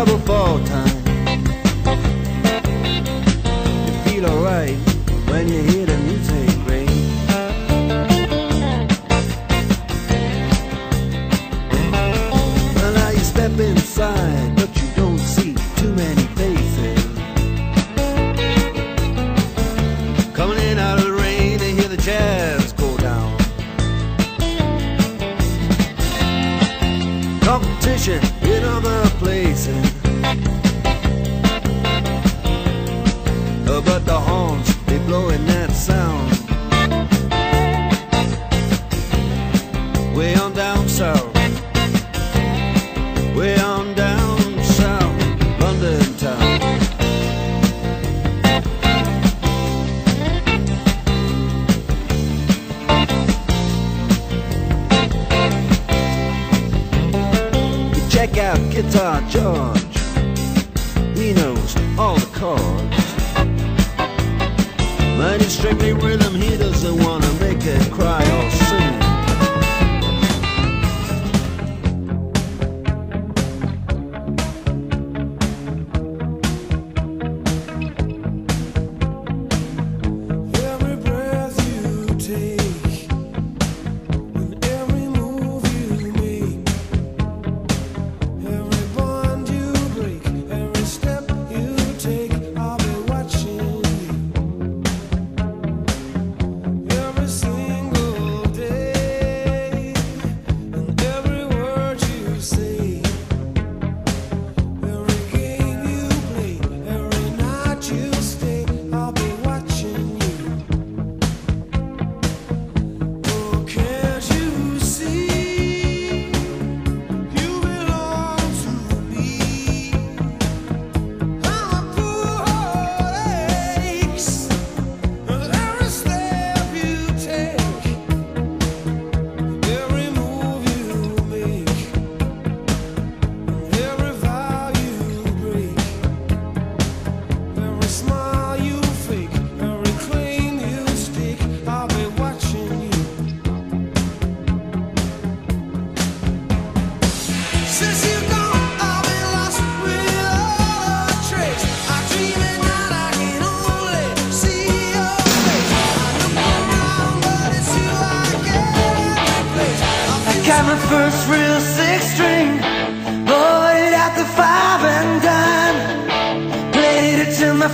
double fall time. You feel alright when you hear the music ring. Well, now you step inside, but you don't see too many faces. Coming in out of the rain, they hear the jazz go down. Competition in other places, but the horns, they blowing that sound. Way on down south, way on down south, London town. You check out Guitar George, he knows all the chords. But it's strictly rhythm, he doesn't wanna make it cry or sing. Every breath you take and every move you make, every bond you break, every step you take, I'll be watching you. Every single day and every word you say, every game you play, every night you stay, I'll be watching you. Oh, can't you see you belong to me? I'm a poor heart aches with every step you take, every move you make, every vow you break, every smile you fake, every claim you stake, I'll be watching you. Since you've gone, I've been lost without a trace. I dream at night, I can only see your face. I look around, but it's you I can't replace. I got my first real six string, bought it at the five and dime, played it till my